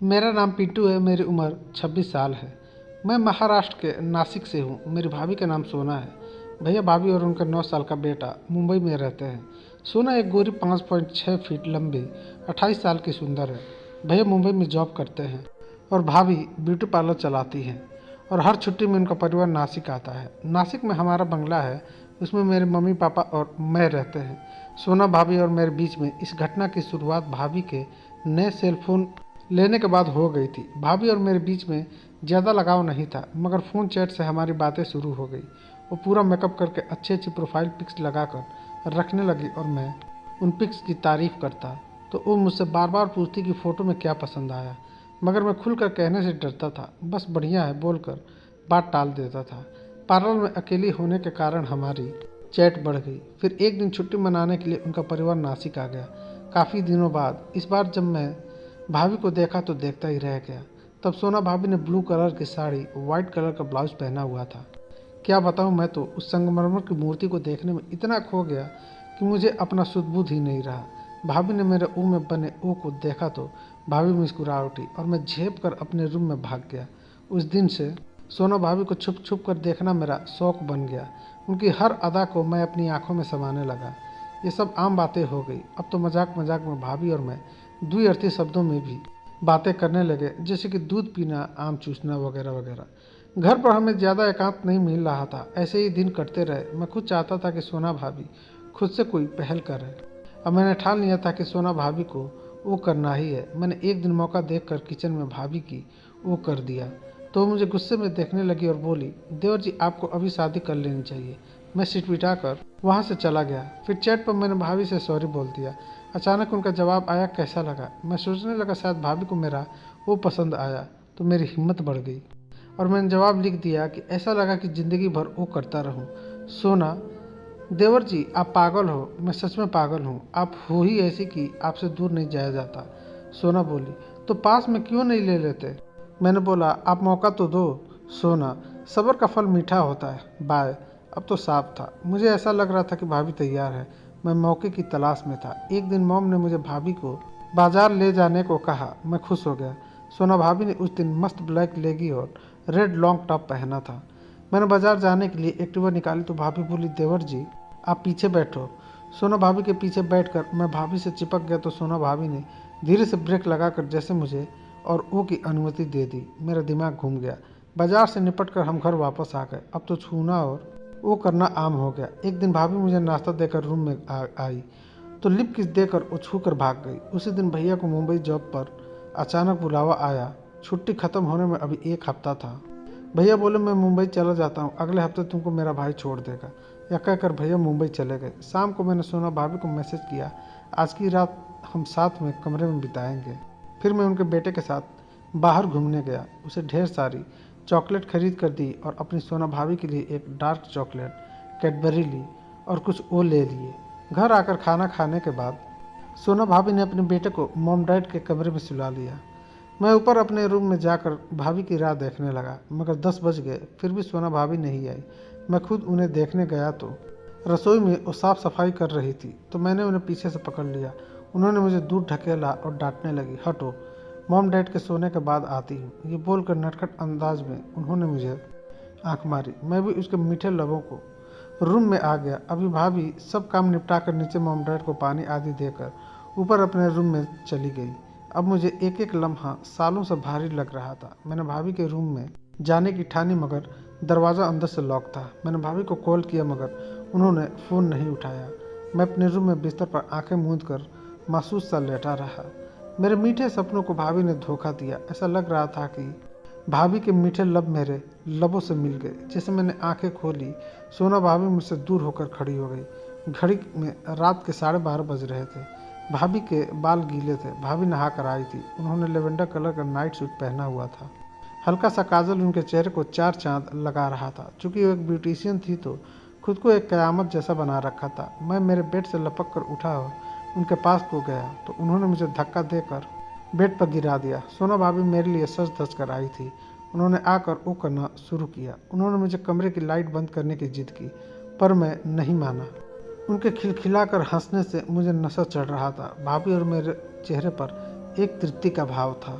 मेरा नाम पिंटू है। मेरी उम्र 26 साल है। मैं महाराष्ट्र के नासिक से हूँ। मेरी भाभी का नाम सोना है। भैया भाभी और उनका 9 साल का बेटा मुंबई में रहते हैं। सोना एक गोरी 5.6 फीट लंबी 28 साल की सुंदर है। भैया मुंबई में जॉब करते हैं और भाभी ब्यूटी पार्लर चलाती हैं। और हर छुट्टी में उनका परिवार नासिक आता है। नासिक में हमारा बंगला है, उसमें मेरे मम्मी पापा और मैं रहते हैं। सोना भाभी और मेरे बीच में इस घटना की शुरुआत भाभी के नए सेलफोन लेने के बाद हो गई थी। भाभी और मेरे बीच में ज़्यादा लगाव नहीं था, मगर फ़ोन चैट से हमारी बातें शुरू हो गई। वो पूरा मेकअप करके अच्छी अच्छी प्रोफाइल पिक्स लगाकर रखने लगी और मैं उन पिक्स की तारीफ़ करता तो वो मुझसे बार बार पूछती कि फ़ोटो में क्या पसंद आया, मगर मैं खुलकर कहने से डरता था। बस बढ़िया है बोलकर बात टाल देता था। पार्लर में अकेली होने के कारण हमारी चैट बढ़ गई। फिर एक दिन छुट्टी मनाने के लिए उनका परिवार नासिक आ गया, काफ़ी दिनों बाद। इस बार जब मैं भाभी को देखा तो देखता ही रह गया। तब सोना भाभी ने ब्लू कलर की साड़ी, वाइट कलर का ब्लाउज पहना हुआ था। क्या बताऊं, मैं तो उस संगमरमर की मूर्ति को देखने में इतना खो गया कि मुझे अपना सुध-बुध ही नहीं रहा। भाभी ने मेरे मुंह में बने ओ को देखा तो भाभी मुस्कुरा उठी और मैं झेप कर अपने रूम में भाग गया। उस दिन से सोना भाभी को छुप छुप कर देखना मेरा शौक बन गया। उनकी हर अदा को मैं अपनी आंखों में समाने लगा। ये सब आम बातें हो गई। अब तो मजाक मजाक में भाभी और मैं द्विअर्थी शब्दों में भी बातें करने लगे, जैसे कि दूध पीना, आम चूसना वगैरह वगैरह। घर पर हमें ज़्यादा एकांत नहीं मिल रहा था। ऐसे ही दिन कटते रहे। मैं खुद चाहता था कि सोना भाभी खुद से कोई पहल करे। अब मैंने ठान लिया था कि सोना भाभी को वो करना ही है। मैंने एक दिन मौका देखकर किचन में भाभी की वो कर दिया तो वो मुझे गुस्से में देखने लगी और बोली, देवर जी आपको अभी शादी कर लेनी चाहिए। मैं सिटपिटा कर वहाँ से चला गया। फिर चैट पर मैंने भाभी से सॉरी बोल दिया। अचानक उनका जवाब आया, कैसा लगा। मैं सोचने लगा शायद भाभी को मेरा वो पसंद आया तो मेरी हिम्मत बढ़ गई और मैंने जवाब लिख दिया कि ऐसा लगा कि ज़िंदगी भर वो करता रहूं। सोना, देवर जी आप पागल हो। मैं सच में पागल हूँ। आप हो ही ऐसी कि आपसे दूर नहीं जाया जाता। सोना बोली, तो पास में क्यों नहीं ले लेते। मैंने बोला, आप मौका तो दो। सोना, सब्र का फल मीठा होता है। बाय। अब तो साफ था। मुझे ऐसा लग रहा था कि भाभी तैयार है। मैं मौके की तलाश में था। एक दिन मॉम ने मुझे भाभी को बाजार ले जाने को कहा। मैं खुश हो गया। सोना भाभी ने उस दिन मस्त ब्लैक लेगी और रेड लॉन्ग टॉप पहना था। मैंने बाजार जाने के लिए एक्टिवा निकाली तो भाभी बोली, देवर जी आप पीछे बैठो। सोना भाभी के पीछे बैठकर मैं भाभी से चिपक गया तो सोना भाभी ने धीरे से ब्रेक लगाकर जैसे मुझे और वो की अनुमति दे दी। मेरा दिमाग घूम गया। बाजार से निपट कर हम घर वापस आ गए। अब तो छूना और वो करना आम हो गया। एक दिन भाभी मुझे नाश्ता देकर रूम में आई तो लिप किस देकर वो छू कर भाग गई। उसी दिन भैया को मुंबई जॉब पर अचानक बुलावा आया। छुट्टी खत्म होने में अभी एक हफ्ता था। भैया बोले, मैं मुंबई चला जाता हूँ, अगले हफ्ते तुमको मेरा भाई छोड़ देगा। यह कहकर भैया मुंबई चले गए। शाम को मैंने सोना भाभी को मैसेज किया, आज की रात हम साथ में कमरे में बिताएंगे। फिर मैं उनके बेटे के साथ बाहर घूमने गया। उसे ढेर सारी चॉकलेट खरीद कर दी और अपनी सोना भाभी के लिए एक डार्क चॉकलेट कैडबरी ली और कुछ ओ ले लिए। घर आकर खाना खाने के बाद सोना भाभी ने अपने बेटे को मॉम डैड के कमरे में सुला लिया। मैं ऊपर अपने रूम में जाकर भाभी की राह देखने लगा, मगर 10 बज गए फिर भी सोना भाभी नहीं आई। मैं खुद उन्हें देखने गया तो रसोई में वो साफ़ सफाई कर रही थी तो मैंने उन्हें पीछे से पकड़ लिया। उन्होंने मुझे दूर ढकेला और डांटने लगी, हटो, मॉम डैड के सोने के बाद आती हूँ। ये बोलकर नटखट अंदाज में उन्होंने मुझे आंख मारी। मैं भी उसके मीठे लबों को रूम में आ गया। अभी भाभी सब काम निपटा कर नीचे मॉम डैड को पानी आदि देकर ऊपर अपने रूम में चली गई। अब मुझे एक एक लम्हा सालों से भारी लग रहा था। मैंने भाभी के रूम में जाने की ठानी मगर दरवाज़ा अंदर से लॉक था। मैंने भाभी को कॉल किया मगर उन्होंने फ़ोन नहीं उठाया। मैं अपने रूम में बिस्तर पर आंखें मूंद कर मासूस सा लेटा रहा। मेरे मीठे सपनों को भाभी ने धोखा दिया। ऐसा लग रहा था कि भाभी के मीठे लब मेरे लबों से मिल गए। जैसे मैंने आंखें खोली, सोना भाभी मुझसे दूर होकर खड़ी हो गई। घड़ी में रात के 12:30 बज रहे थे। भाभी के बाल गीले थे। भाभी नहा कर आई थी। उन्होंने लेवेंडर कलर का नाइट सूट पहना हुआ था। हल्का सा काजल उनके चेहरे को 4 चांद लगा रहा था। चूंकि वो एक ब्यूटिशियन थी तो खुद को एक क़यामत जैसा बना रखा था। मैं मेरे बेड से लपक कर उठा और उनके पास को गया तो उन्होंने मुझे धक्का देकर बेड पर गिरा दिया। सोना भाभी मेरे लिए सज धज कर आई थी। उन्होंने आकर वो करना शुरू किया। उन्होंने मुझे कमरे की लाइट बंद करने की जिद की पर मैं नहीं माना। उनके खिलखिलाकर हंसने से मुझे नशा चढ़ रहा था। भाभी और मेरे चेहरे पर एक तृप्ति का भाव था।